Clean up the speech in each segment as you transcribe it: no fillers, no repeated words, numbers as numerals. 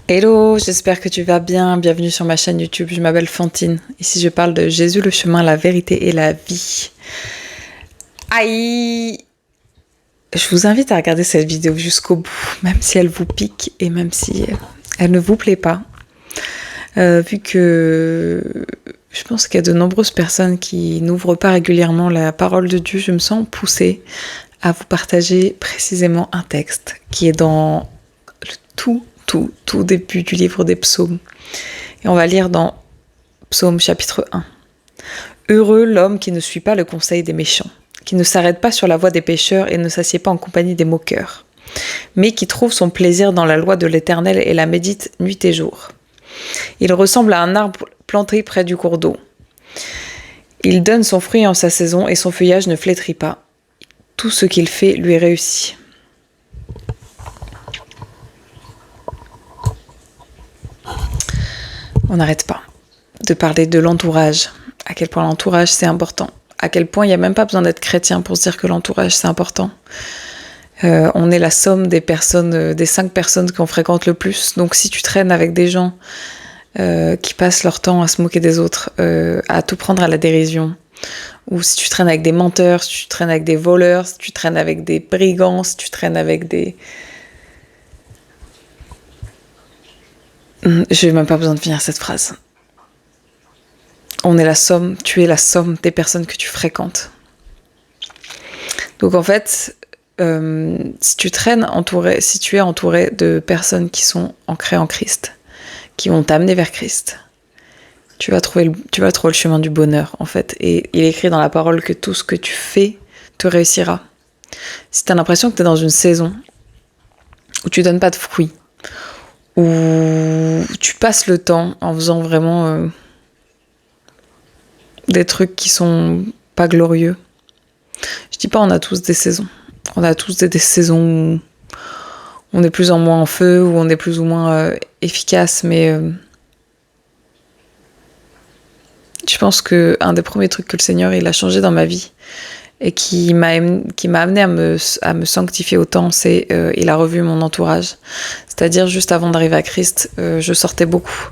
Hello, j'espère que tu vas bien. Bienvenue sur ma chaîne YouTube. Je m'appelle Fantine. Ici, je parle de Jésus, le chemin, la vérité et la vie. Aïe! Je vous invite à regarder cette vidéo jusqu'au bout, même si elle vous pique et même si elle ne vous plaît pas. Vu que je pense qu'il y a de nombreuses personnes qui n'ouvrent pas régulièrement la parole de Dieu, je me sens poussée à vous partager précisément un texte qui est dans le tout début du livre des psaumes. Et on va lire dans Psaume chapitre 1. Heureux l'homme qui ne suit pas le conseil des méchants, qui ne s'arrête pas sur la voie des pécheurs et ne s'assied pas en compagnie des moqueurs, mais qui trouve son plaisir dans la loi de l'Éternel et la médite nuit et jour. Il ressemble à un arbre planté près du cours d'eau. Il donne son fruit en sa saison et son feuillage ne flétrit pas. Tout ce qu'il fait lui réussit. On n'arrête pas de parler de l'entourage, à quel point l'entourage c'est important, à quel point il n'y a même pas besoin d'être chrétien pour se dire que l'entourage c'est important. On est la somme des personnes, des 5 personnes qu'on fréquente le plus, donc si tu traînes avec des gens qui passent leur temps à se moquer des autres, à tout prendre à la dérision, ou si tu traînes avec des menteurs, si tu traînes avec des voleurs, si tu traînes avec des brigands, si tu traînes avec des... Je n'ai même pas besoin de finir cette phrase. On est la somme, tu es la somme des personnes que tu fréquentes. Donc en fait, si tu es entouré de personnes qui sont ancrées en Christ, qui vont t'amener vers Christ, tu vas trouver le chemin du bonheur en fait. Et il est écrit dans la parole que tout ce que tu fais te réussira. Si tu as l'impression que tu es dans une saison où tu donnes pas de fruits, où tu passes le temps en faisant vraiment des trucs qui sont pas glorieux. Je dis pas on a tous des saisons. On a tous des saisons où on est plus ou moins en feu, où on est plus ou moins efficace, mais je pense que un des premiers trucs que le Seigneur il a changé dans ma vie et qui m'a amené à me sanctifier autant, c'est il a revu mon entourage. C'est-à-dire juste avant d'arriver à Christ, je sortais beaucoup.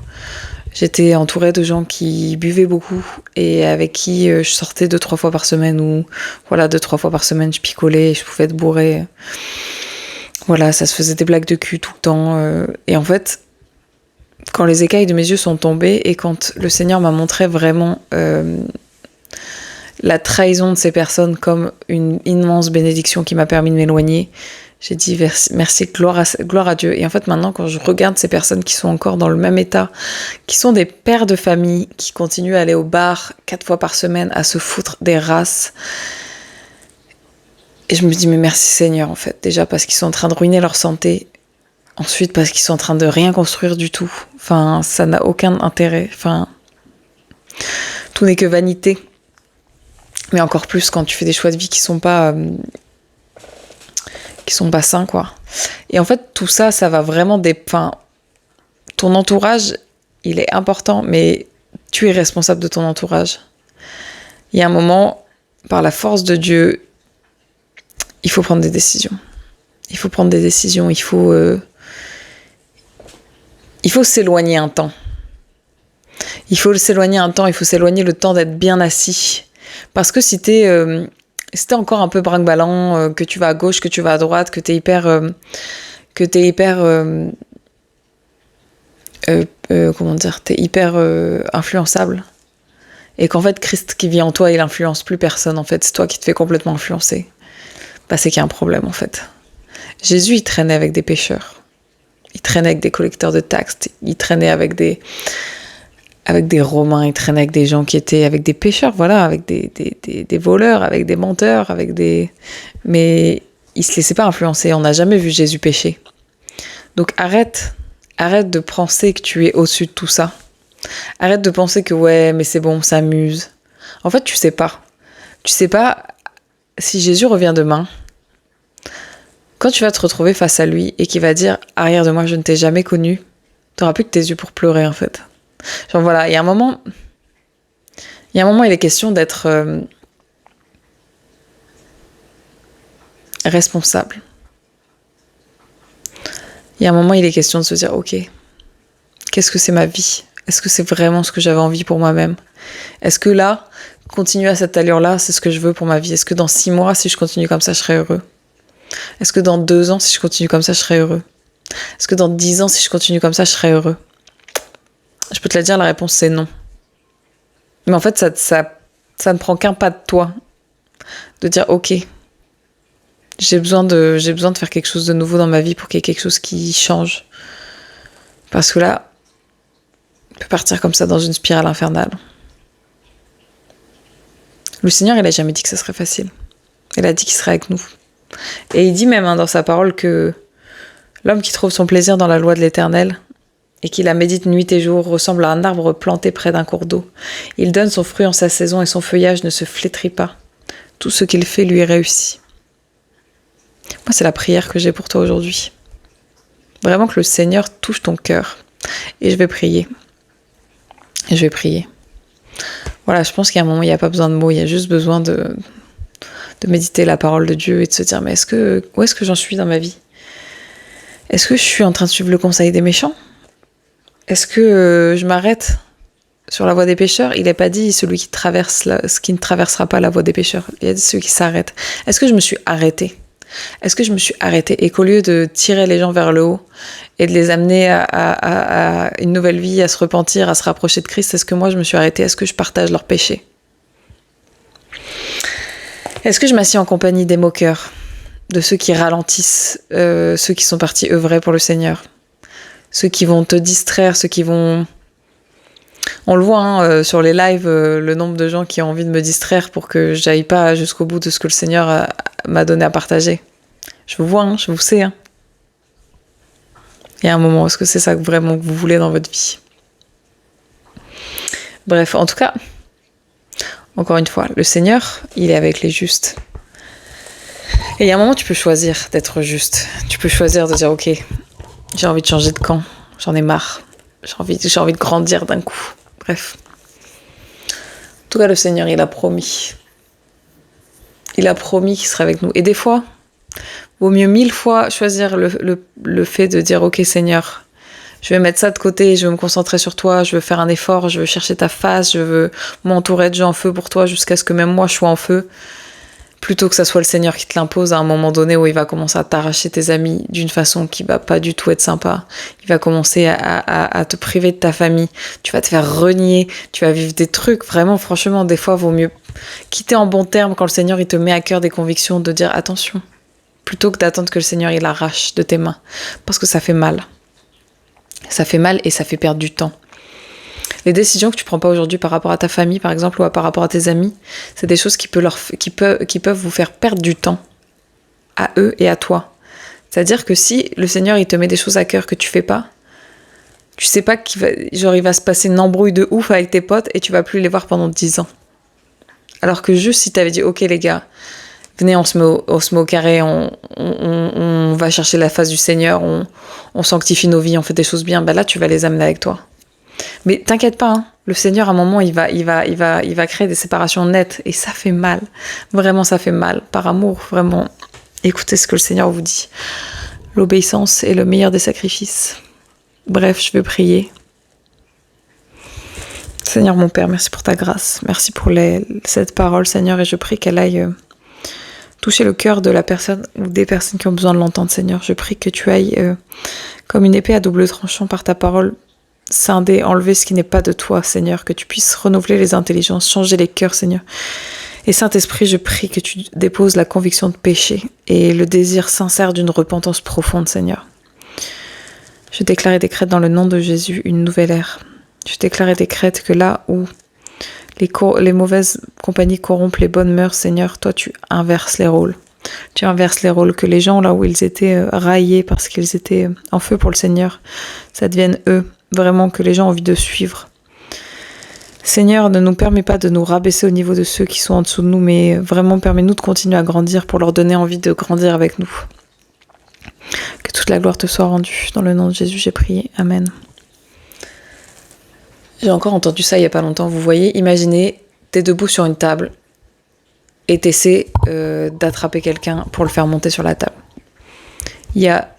J'étais entourée de gens qui buvaient beaucoup et avec qui je sortais 2-3 fois par semaine ou voilà 2-3 fois par semaine je picolais et je pouvais être bourrée. Voilà, ça se faisait des blagues de cul tout le temps et en fait quand les écailles de mes yeux sont tombées et quand le Seigneur m'a montré vraiment la trahison de ces personnes comme une immense bénédiction qui m'a permis de m'éloigner, j'ai dit merci, gloire à Dieu. Et en fait, maintenant, quand je regarde ces personnes qui sont encore dans le même état, qui sont des pères de famille, qui continuent à aller au bar 4 fois par semaine, à se foutre des races, et je me dis, mais merci Seigneur, en fait. Déjà parce qu'ils sont en train de ruiner leur santé. Ensuite, parce qu'ils sont en train de rien construire du tout. Enfin, ça n'a aucun intérêt. Enfin, tout n'est que vanité. Mais encore plus quand tu fais des choix de vie qui sont pas sains, quoi. Et en fait, tout ça, ça va vraiment enfin, ton entourage, il est important, mais tu es responsable de ton entourage. Il y a un moment, par la force de Dieu, il faut prendre des décisions. Il faut prendre des décisions, il faut s'éloigner un temps. Il faut s'éloigner le temps d'être bien assis. Parce que si t'es encore un peu brinque-ballant, que tu vas à gauche, que tu vas à droite, que t'es hyper influençable, et qu'en fait Christ qui vit en toi, il influence plus personne, en fait, c'est toi qui te fais complètement influencer, bah c'est qu'il y a un problème, en fait. Jésus, il traînait avec des pécheurs, il traînait avec des collecteurs de taxes, il traînait avec des Romains, il traînait avec des gens qui étaient avec des pécheurs, voilà, avec des voleurs, avec des menteurs, mais il se laissait pas influencer. On n'a jamais vu Jésus pécher. Donc arrête de penser que tu es au-dessus de tout ça. Arrête de penser que ouais, mais c'est bon, on s'amuse. En fait, tu sais pas si Jésus revient demain. Quand tu vas te retrouver face à lui et qu'il va dire « Arrière de moi, je ne t'ai jamais connu », t'auras plus que tes yeux pour pleurer, en fait. Genre voilà, il y a un moment, il est question d'être responsable. Il y a un moment, il est question de se dire, ok, Qu'est-ce que c'est ma vie? Est-ce que c'est vraiment ce que j'avais envie pour moi-même? Est-ce que là, continuer à cette allure-là, c'est ce que je veux pour ma vie? Est-ce que dans 6 mois, si je continue comme ça, je serai heureux? Est-ce que dans 2 ans, si je continue comme ça, je serai heureux? Est-ce que dans 10 ans, si je continue comme ça, je serai heureux? Je peux te la dire, la réponse c'est non. Mais en fait, ça ne prend qu'un pas de toi. De dire, ok, j'ai besoin de faire quelque chose de nouveau dans ma vie pour qu'il y ait quelque chose qui change. Parce que là, on peut partir comme ça dans une spirale infernale. Le Seigneur, il a jamais dit que ça serait facile. Il a dit qu'il serait avec nous. Et il dit même dans sa parole que l'homme qui trouve son plaisir dans la loi de l'Éternel et qui la médite nuit et jour ressemble à un arbre planté près d'un cours d'eau. Il donne son fruit en sa saison et son feuillage ne se flétrit pas. Tout ce qu'il fait lui réussit. Moi, c'est la prière que j'ai pour toi aujourd'hui. Vraiment que le Seigneur touche ton cœur. Et je vais prier. Voilà, je pense qu'à un moment, il n'y a pas besoin de mots. Il y a juste besoin de méditer la parole de Dieu et de se dire, mais où est-ce que j'en suis dans ma vie? Est-ce que je suis en train de suivre le conseil des méchants? Est-ce que je m'arrête sur la voie des pécheurs? Il n'a pas dit celui qui ne traversera pas la voie des pécheurs. Il a dit celui qui s'arrête. Est-ce que je me suis arrêtée? Est-ce que je me suis arrêtée et qu'au lieu de tirer les gens vers le haut et de les amener à une nouvelle vie, à se repentir, à se rapprocher de Christ, est-ce que moi je me suis arrêtée? Est-ce que je partage leurs péchés? Est-ce que je m'assieds en compagnie des moqueurs, de ceux qui ralentissent, ceux qui sont partis œuvrer pour le Seigneur, ceux qui vont te distraire, ceux qui vont... On le voit sur les lives, le nombre de gens qui ont envie de me distraire pour que j'aille pas jusqu'au bout de ce que le Seigneur m'a donné à partager. Je vous vois, je vous sais. Il y a un moment, est-ce que c'est ça vraiment que vous voulez dans votre vie? Bref, en tout cas, encore une fois, le Seigneur, il est avec les justes. Et il y a un moment, tu peux choisir d'être juste. Tu peux choisir de dire, ok, j'ai envie de changer de camp, j'en ai marre. J'ai envie de grandir d'un coup. Bref. En tout cas, le Seigneur, il a promis. Il a promis qu'il serait avec nous. Et des fois, vaut mieux 1000 fois choisir le fait de dire, ok Seigneur, je vais mettre ça de côté, je veux me concentrer sur toi, je veux faire un effort, je veux chercher ta face, je veux m'entourer de gens en feu pour toi jusqu'à ce que même moi je sois en feu. Plutôt que ça soit le Seigneur qui te l'impose à un moment donné où il va commencer à t'arracher tes amis d'une façon qui va pas du tout être sympa. Il va commencer à te priver de ta famille. Tu vas te faire renier. Tu vas vivre des trucs. Vraiment, franchement, des fois, vaut mieux quitter en bon terme quand le Seigneur il te met à cœur des convictions de dire attention. Plutôt que d'attendre que le Seigneur il arrache de tes mains. Parce que ça fait mal. Ça fait mal et ça fait perdre du temps. Les décisions que tu prends pas aujourd'hui par rapport à ta famille, par exemple, ou par rapport à tes amis, c'est des choses qui peuvent vous faire perdre du temps à eux et à toi. C'est-à-dire que si le Seigneur il te met des choses à cœur que tu fais pas, tu sais pas il va se passer une embrouille de ouf avec tes potes et tu vas plus les voir pendant 10 ans. Alors que juste si t'avais dit ok les gars, venez on se met au carré, on va chercher la face du Seigneur, on sanctifie nos vies, on fait des choses bien, ben là tu vas les amener avec toi. Mais t'inquiète pas, le Seigneur à un moment il va créer des séparations nettes et ça fait mal, vraiment ça fait mal, par amour, vraiment. Écoutez ce que le Seigneur vous dit, l'obéissance est le meilleur des sacrifices. Bref, je vais prier. Seigneur mon Père, merci pour ta grâce, merci pour cette parole Seigneur et je prie qu'elle aille toucher le cœur de la personne ou des personnes qui ont besoin de l'entendre Seigneur. Je prie que tu ailles comme une épée à double tranchant par ta parole scinder, enlever ce qui n'est pas de toi, Seigneur, que tu puisses renouveler les intelligences, changer les cœurs, Seigneur. Et Saint-Esprit, je prie que tu déposes la conviction de péché et le désir sincère d'une repentance profonde, Seigneur. Je déclare et décrète dans le nom de Jésus une nouvelle ère. Je déclare et décrète que là où les mauvaises compagnies corrompent les bonnes mœurs, Seigneur, toi tu inverses les rôles. Tu inverses les rôles, que les gens là où ils étaient raillés parce qu'ils étaient en feu pour le Seigneur, ça devienne eux. Vraiment que les gens ont envie de suivre. Seigneur, ne nous permets pas de nous rabaisser au niveau de ceux qui sont en dessous de nous, mais vraiment permets-nous de continuer à grandir pour leur donner envie de grandir avec nous. Que toute la gloire te soit rendue. Dans le nom de Jésus, j'ai prié. Amen. J'ai encore entendu ça il n'y a pas longtemps. Vous voyez, imaginez, t'es debout sur une table et t'essaies d'attraper quelqu'un pour le faire monter sur la table. Il y a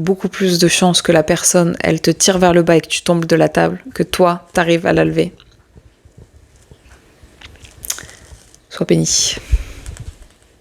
beaucoup plus de chances que la personne, elle te tire vers le bas et que tu tombes de la table, que toi, t'arrives à la lever. Sois béni.